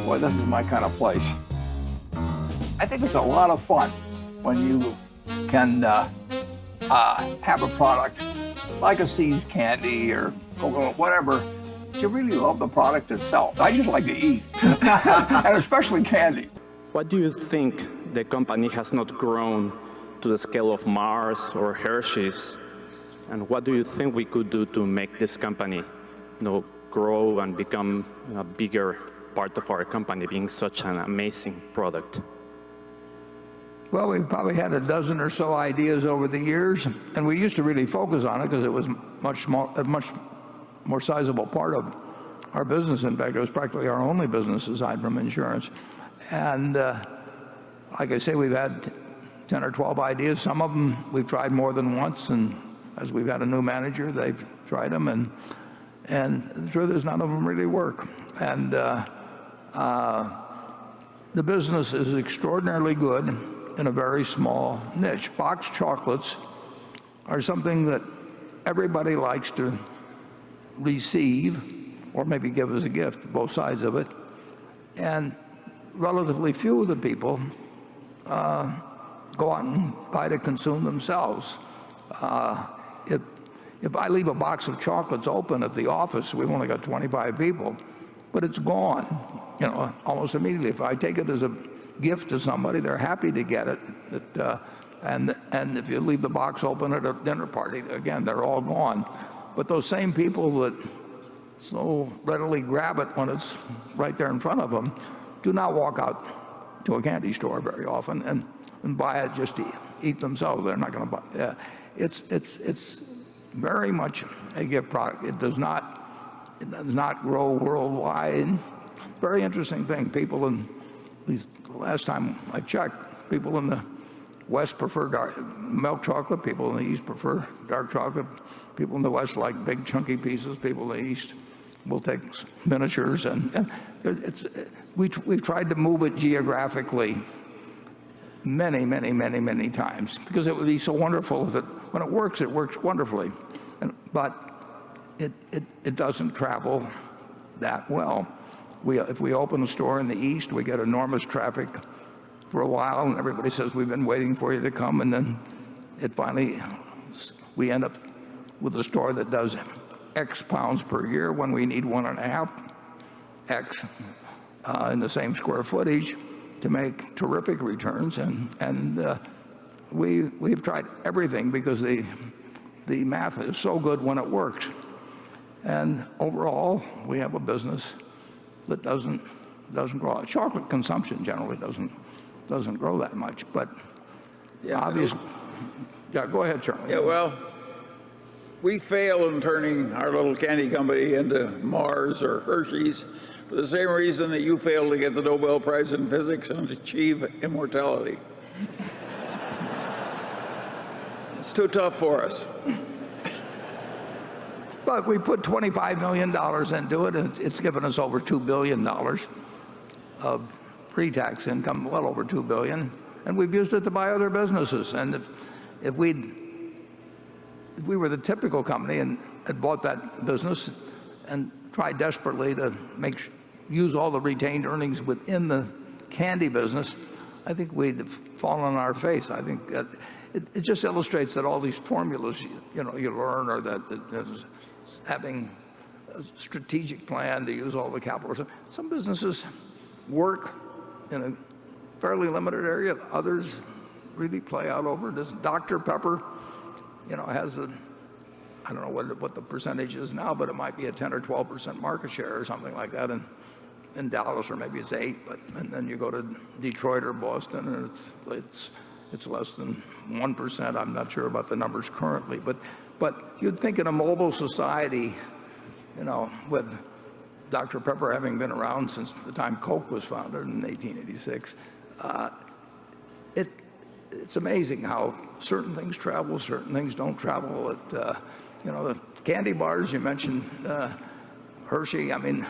boy, this is my kind of place. I think it's a lot of fun when you can have a product like a See's candy or Coca-Cola, whatever. You really love the product itself. I just like to eat, and especially candy. What do you think the company has not grown to the scale of Mars or Hershey's? And what do you think we could do to make this company, grow and become a bigger part of our company, being such an amazing product? Well, we've probably had a dozen or so ideas over the years, and we used to really focus on it because it was a much more sizable part of our business. In fact, it was practically our only business aside from insurance. And like I say, we've had 10 or 12 ideas. Some of them we've tried more than once, and as we've had a new manager, they've tried them, and the truth is none of them really work. And the business is extraordinarily good in a very small niche. Boxed chocolates are something that everybody likes to receive or maybe give as a gift, both sides of it. And relatively few of the people go out and buy to consume themselves. If I leave a box of chocolates open at the office, we've only got 25 people, but it's gone, almost immediately. If I take it as a gift to somebody, they're happy to get it. And if you leave the box open at a dinner party, again, they're all gone. But those same people that so readily grab it when it's right there in front of them do not walk out to a candy store very often and buy it just to eat themselves. They're not going to buy. It's very much a gift product. It does not grow worldwide. Very interesting thing. People in, at least the last time I checked, people in the West prefer milk chocolate. People in the East prefer dark chocolate. People in the West like big chunky pieces. People in the East will take miniatures. And we've tried to move it geographically many times because it would be so wonderful if when it works wonderfully. But it doesn't travel that well. If we open a store in the East, we get enormous traffic for a while, and everybody says, we've been waiting for you to come, and then we end up with a store that does X pounds per year when we need 1.5 X in the same square footage to make terrific returns. And we've tried everything because the math is so good when it works. And overall, we have a business that doesn't grow. Chocolate consumption generally doesn't grow that much, but obviously, yeah. Go ahead, Charlie. Yeah, well, we fail in turning our little candy company into Mars or Hershey's for the same reason that you failed to get the Nobel Prize in Physics and achieve immortality. It's too tough for us. But we put $25 million into it, and it's given us over $2 billion of pre-tax income, well over $2 billion, and we've used it to buy other businesses. And if we were the typical company and had bought that business and tried desperately to use all the retained earnings within the candy business, I think we'd have fallen on our face. I think it just illustrates that all these formulas you learn, or that having a strategic plan to use all the capital. Some businesses work in a fairly limited area. Others really play out over this. Dr. Pepper, has I don't know what the percentage is now, but it might be a 10 or 12% market share or something like that in Dallas, or maybe it's 8. And then you go to Detroit or Boston, and it's less than 1%. I'm not sure about the numbers currently, but you'd think in a mobile society, with Dr. Pepper having been around since the time Coke was founded in 1886, it's amazing how certain things travel, certain things don't travel. The candy bars you mentioned, Hershey. I mean,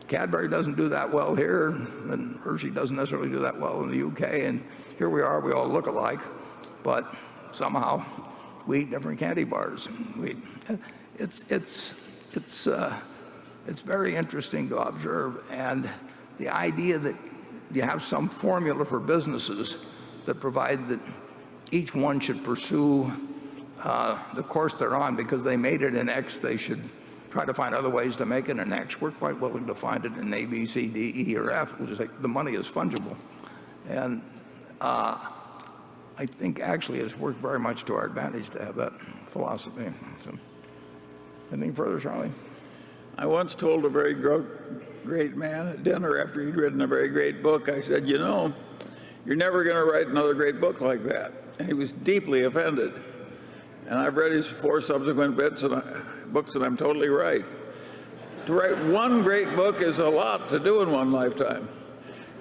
Cadbury doesn't do that well here, and Hershey doesn't necessarily do that well in the UK. And here we are, we all look alike, but somehow we eat different candy bars. It's very interesting to observe, and the idea that you have some formula for businesses that provide that each one should pursue the course they're on because they made it in X, they should try to find other ways to make it in X. We're quite willing to find it in A, B, C, D, E, or F. We'll just the money is fungible. And I think actually it's worked very much to our advantage to have that philosophy. So, anything further, Charlie? I once told a very great man at dinner after he'd written a very great book, I said, you know, you're never going to write another great book like that. And he was deeply offended. And I've read his 4 subsequent books, and I'm totally right. To write one great book is a lot to do in one lifetime.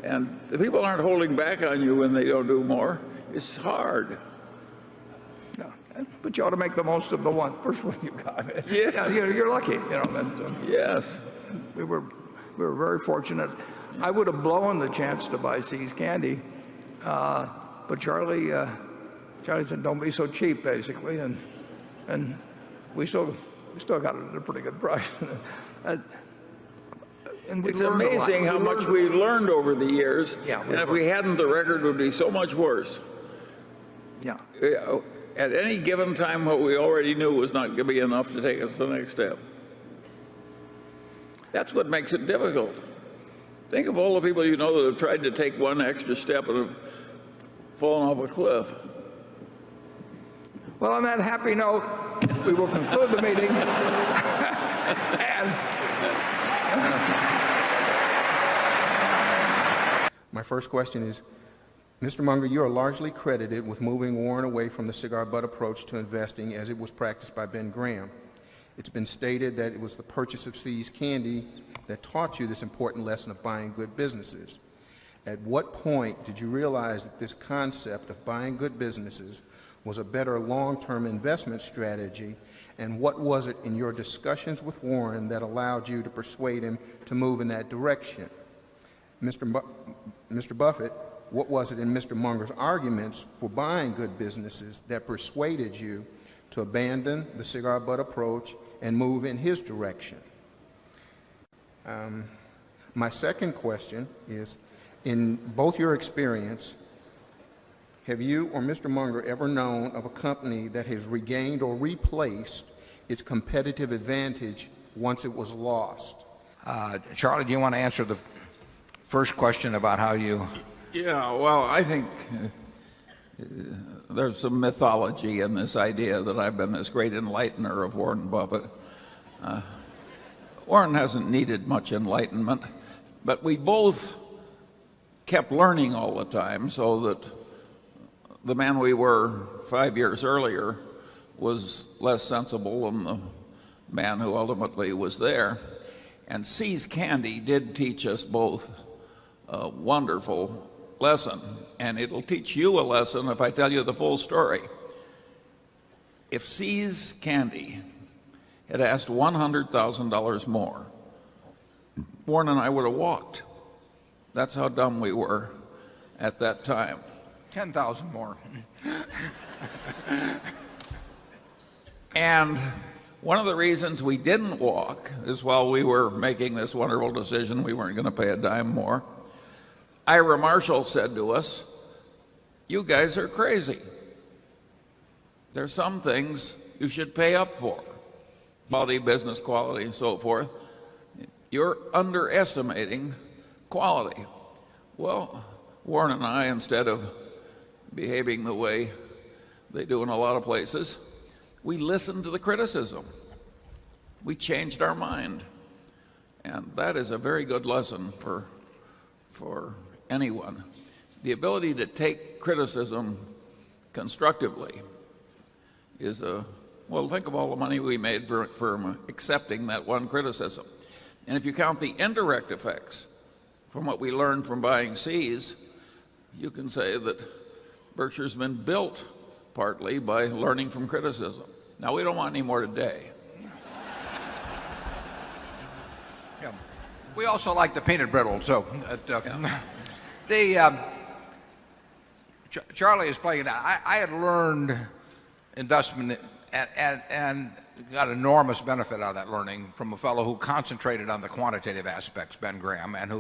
And the people aren't holding back on you when they don't do more. It's hard. Yeah, but you ought to make the most of the first one you got. Yes. Yeah, you're lucky, you know. That, Yes. we were very fortunate. I would have blown the chance to buy See's Candy, but Charlie said, "Don't be so cheap," basically, and we still got it at a pretty good price. And It's amazing how much we learned over the years. Yeah, and if we hadn't, the record would be so much worse. Yeah. At any given time, what we already knew was not going to be enough to take us to the next step. That's what makes it difficult. Think of all the people you know that have tried to take one extra step and have fallen off a cliff. Well, on that happy note, we will conclude the meeting. My first question is, Mr. Munger, you are largely credited with moving Warren away from the cigar butt approach to investing as it was practiced by Ben Graham. It's been stated that it was the purchase of See's Candy that taught you this important lesson of buying good businesses. At what point did you realize that this concept of buying good businesses was a better long-term investment strategy, and what was it in your discussions with Warren that allowed you to persuade him to move in that direction? Mr. Buffett, what was it in Mr. Munger's arguments for buying good businesses that persuaded you to abandon the cigar butt approach and move in his direction? My second question is, in both your experience, have you or Mr. Munger ever known of a company that has regained or replaced its competitive advantage once it was lost? Charlie, do you want to answer the first question about how you... Yeah, well, I think there's some mythology in this idea that I've been this great enlightener of Warren Buffett. Warren hasn't needed much enlightenment, but we both kept learning all the time, so that the man we were 5 years earlier was less sensible than the man who ultimately was there. And See's Candy did teach us both a wonderful lesson, and it'll teach you a lesson if I tell you the full story. If See's Candy had asked $100,000 more, Warren and I would have walked. That's how dumb we were at that time. 10,000 more. And one of the reasons we didn't walk is while we were making this wonderful decision, we weren't going to pay a dime more. Ira Marshall said to us, "You guys are crazy. There's some things you should pay up for, quality, business quality, and so forth. You're underestimating quality." Well, Warren and I, instead of behaving the way they do in a lot of places, we listened to the criticism. We changed our mind. And that is a very good lesson for anyone. The ability to take criticism constructively is well, think of all the money we made from accepting that one criticism. And if you count the indirect effects from what we learned from buying See's, you can say that Berkshire's been built partly by learning from criticism. Now, we don't want any more today. Yeah. We also like the peanut brittle, so Charlie is playing it out. I had learned investment and got enormous benefit out of that learning from a fellow who concentrated on the quantitative aspects, Ben Graham, and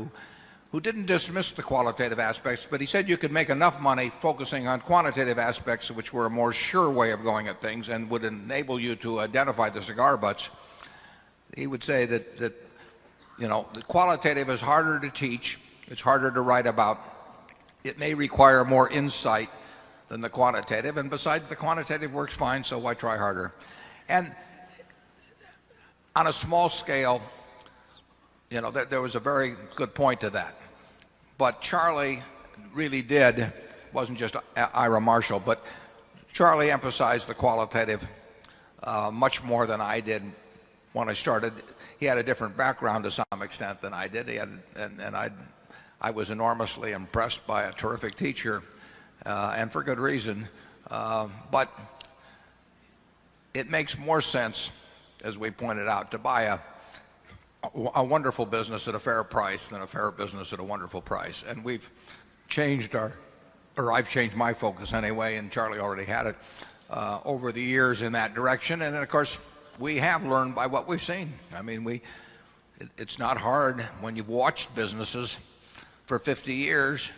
who didn't dismiss the qualitative aspects, but he said you could make enough money focusing on quantitative aspects, which were a more sure way of going at things and would enable you to identify the cigar butts. He would say that the qualitative is harder to teach, it's harder to write about, it may require more insight than the quantitative, and besides, the quantitative works fine, so why try harder? And on a small scale, there was a very good point to that. But Charlie really did, wasn't just Ira Marshall, but Charlie emphasized the qualitative much more than I did when I started. He had a different background to some extent than I did. I was enormously impressed by a terrific teacher, and for good reason. But it makes more sense, as we pointed out, to buy a wonderful business at a fair price than a fair business at a wonderful price. And we've changed I've changed my focus anyway, and Charlie already had it, over the years in that direction. And then, of course, we have learned by what we've seen. I mean, it's not hard when you've watched businesses for 50 years,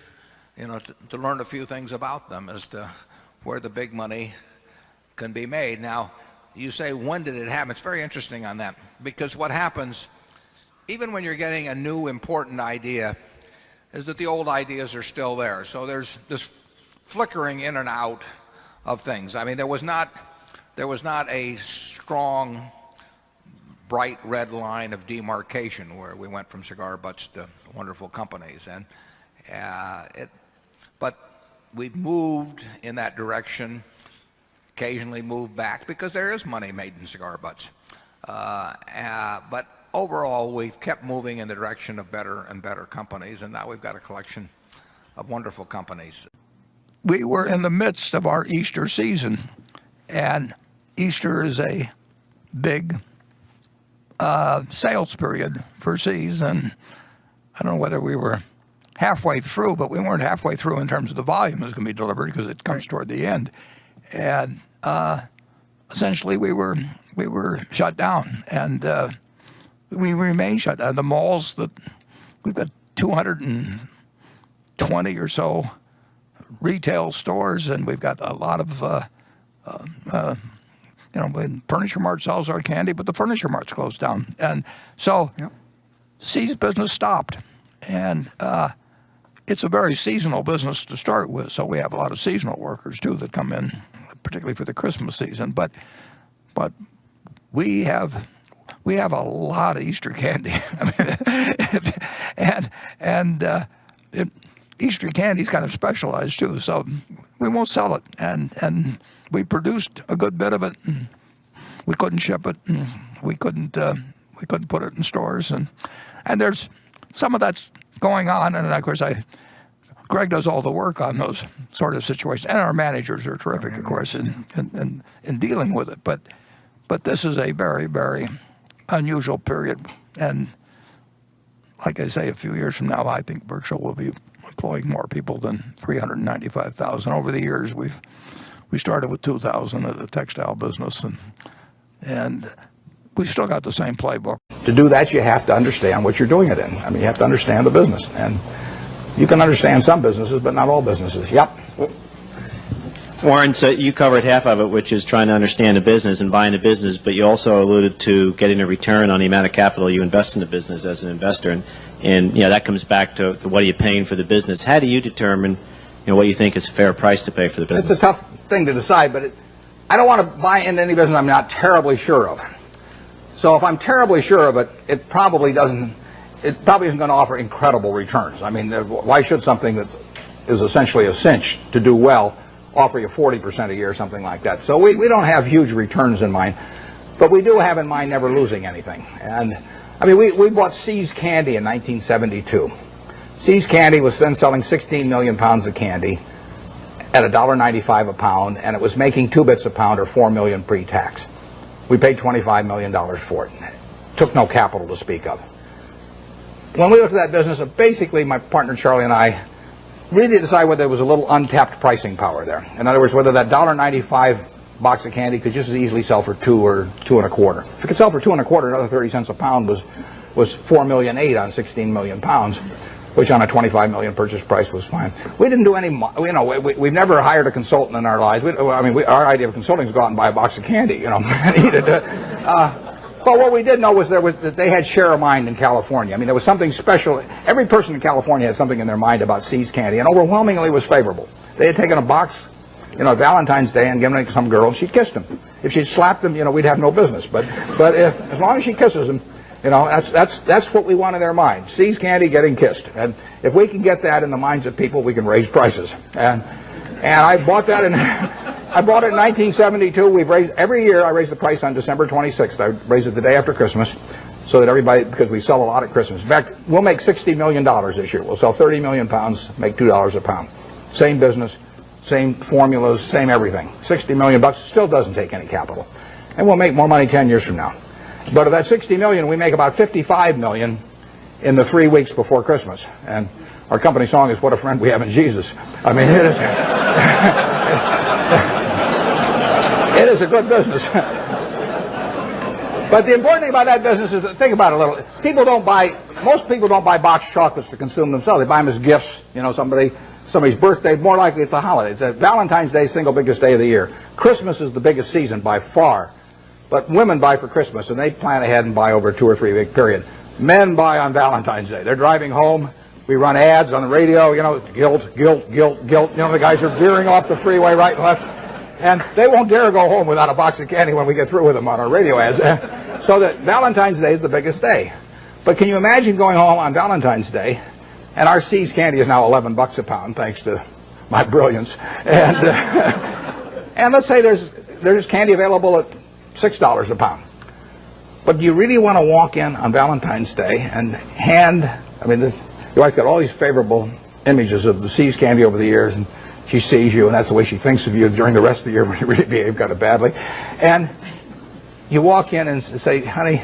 to learn a few things about them as to where the big money can be made. Now, you say, when did it happen? It's very interesting on that, because what happens, even when you're getting a new important idea, is that the old ideas are still there. So there's this flickering in and out of things. I mean, there was not a strong, bright red line of demarcation where we went from cigar butts to wonderful companies. But we've moved in that direction, occasionally moved back, because there is money made in cigar butts. But overall, we've kept moving in the direction of better and better companies, and now we've got a collection of wonderful companies. We were in the midst of our Easter season, and Easter is a big sales period for See's, and I don't know whether we were halfway through, but we weren't halfway through in terms of the volume that's going to be delivered, because it comes toward the end. And essentially we were shut down, and we remain shut down. The malls, we've got 220 or so retail stores, and we've got a lot of Furniture Mart sells our candy, but the Furniture Mart's closed down, and so See's business stopped. And it's a very seasonal business to start with, so we have a lot of seasonal workers too that come in, particularly for the Christmas season. But we have a lot of Easter candy. I mean, Easter candy is kind of specialized too, so we won't sell it. And we produced a good bit of it, and we couldn't ship it, and we couldn't put it in stores, and there's some of that's going on. And of course, Greg does all the work on those sort of situations, and our managers are terrific, of course, in dealing with it. But this is a very, very unusual period, and like I say, a few years from now, I think Berkshire will be employing more people than 395,000. Over the years, we started with 2,000 at the textile business, and we've still got the same playbook. To do that, you have to understand what you're doing it in. I mean, you have to understand the business. And you can understand some businesses, but not all businesses. Yep. Warren, so you covered half of it, which is trying to understand a business and buying a business, but you also alluded to getting a return on the amount of capital you invest in the business as an investor. And that comes back to what are you paying for the business. How do you determine what you think is a fair price to pay for the business? It's a tough thing to decide, but I don't want to buy into any business I'm not terribly sure of. So if I'm terribly sure of it, it probably isn't going to offer incredible returns. I mean, why should something that is essentially a cinch to do well offer you 40% a year or something like that? So we don't have huge returns in mind, but we do have in mind never losing anything. And I mean, we bought See's Candy in 1972. See's Candy was then selling 16 million pounds of candy at $1.95 a pound, and it was making 2 bits a pound, or $4 million pre-tax. We paid $25 million for it. Took no capital to speak of. When we looked at that business, basically my partner Charlie and I really decided whether there was a little untapped pricing power there. In other words, whether that $1.95 box of candy could just as easily sell for $2 or $2.25. If it could sell for $2.25, another 30 cents a pound was $4.8 million on 16 million pounds. which on a $25 million purchase price was fine. We didn't do any, we've never hired a consultant in our lives. Our idea of consulting is go out and buy a box of candy, and eat it. But what we did know was that they had share of mind in California. I mean, there was something special. Every person in California had something in their mind about See's Candy, and overwhelmingly was favorable. They had taken a box, Valentine's Day, and given it to some girl, and she kissed him. If she'd slapped him, we'd have no business. But as long as she kisses him, that's what we want in their mind. See's Candy getting kissed. And if we can get that in the minds of people, we can raise prices. And I bought that I bought it in 1972. We've raised every year. I raise the price on December 26th. I raise it the day after Christmas, so that everybody, because we sell a lot at Christmas. In fact, we'll make $60 million this year. We'll sell 30 million pounds, make $2 a pound. Same business, same formulas, same everything. 60 million bucks still doesn't take any capital, and we'll make more money 10 years from now. But of that 60 million, we make about 55 million in the 3 weeks before Christmas. And our company song is "What a Friend We Have in Jesus." I mean, it is. It is a good business. But the important thing about that business is, think about it a little. Most people don't buy boxed chocolates to consume themselves. They buy them as gifts. Somebody's birthday. More likely, it's a holiday. It's Valentine's Day, single biggest day of the year. Christmas is the biggest season by far. But women buy for Christmas, and they plan ahead and buy over a 2 or 3 week period. Men buy on Valentine's Day. They're driving home. We run ads on the radio. Guilt, guilt, guilt, guilt. The guys are veering off the freeway right and left. And they won't dare go home without a box of candy when we get through with them on our radio ads. So that Valentine's Day is the biggest day. But can you imagine going home on Valentine's Day, and our See's Candy is now $11 a pound, thanks to my brilliance. And let's say there's candy available at $6 a pound. But do you really want to walk in on Valentine's Day and your wife's got all these favorable images of the See's Candy over the years, and she sees you, and that's the way she thinks of you during the rest of the year when you really behave kind of badly. And you walk in and say, "Honey,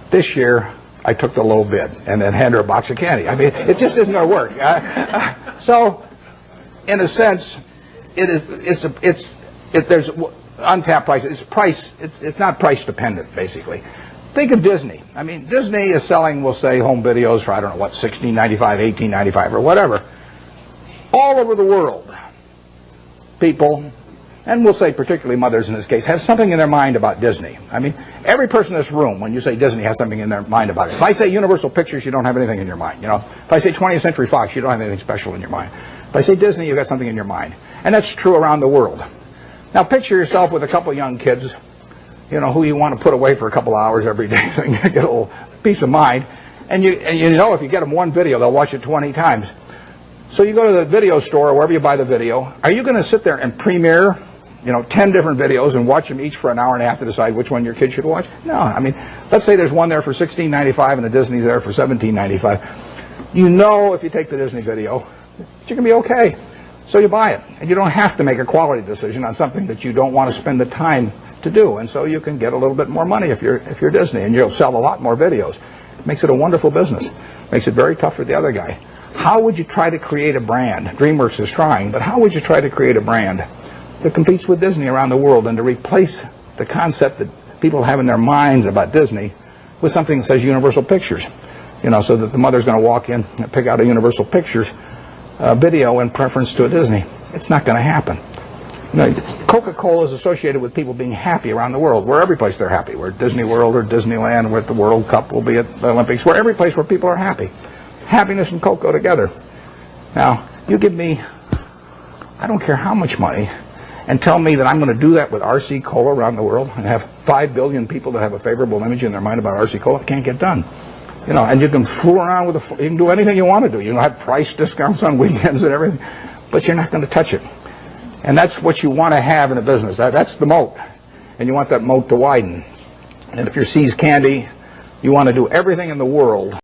this year I took the low bid," and then hand her a box of candy. I mean, it just isn't going to work. So, in a sense, there's untapped price. It's not price dependent, basically. Think of Disney. I mean, Disney is selling, we'll say, home videos for, $16.95, $18.95, or whatever. All over the world, people, and we'll say particularly mothers in this case, have something in their mind about Disney. I mean, every person in this room, when you say Disney, has something in their mind about it. If I say Universal Pictures, you don't have anything in your mind. If I say 20th Century Fox, you don't have anything special in your mind. If I say Disney, you've got something in your mind. And that's true around the world. Now, picture yourself with a couple of young kids, who you want to put away for a couple hours every day so you get a little peace of mind. And if you get them one video, they'll watch it 20 times. So you go to the video store or wherever you buy the video. Are you going to sit there and premiere, 10 different videos and watch them each for an hour and a half to decide which one your kid should watch? No. I mean, let's say there's one there for $16.95 and the Disney's there for $17.95. If you take the Disney video, you're going to be okay. So you buy it. And you don't have to make a quality decision on something that you don't want to spend the time to do. And so you can get a little bit more money if you're Disney, and you'll sell a lot more videos. It makes it a wonderful business. Makes it very tough for the other guy. How would you try to create a brand? DreamWorks is trying, but how would you try to create a brand that competes with Disney around the world, and to replace the concept that people have in their minds about Disney with something that says Universal Pictures? So that the mother's going to walk in and pick out a Universal Pictures video in preference to a Disney. It's not going to happen. Coca-Cola is associated with people being happy around the world. We're every place they're happy. We're at Disney World or Disneyland. We're at the World Cup. We'll be at the Olympics. We're every place where people are happy. Happiness and Coke go together. Now, you give me, I don't care how much money, and tell me that I'm going to do that with RC Cola around the world and have 5 billion people that have a favorable image in their mind about RC Cola. It can't get done. And you can fool around with you can do anything you want to do. You have price discounts on weekends and everything, but you're not going to touch it. And that's what you want to have in a business. That's the moat. And you want that moat to widen. And if you're See's Candy, you want to do everything in the world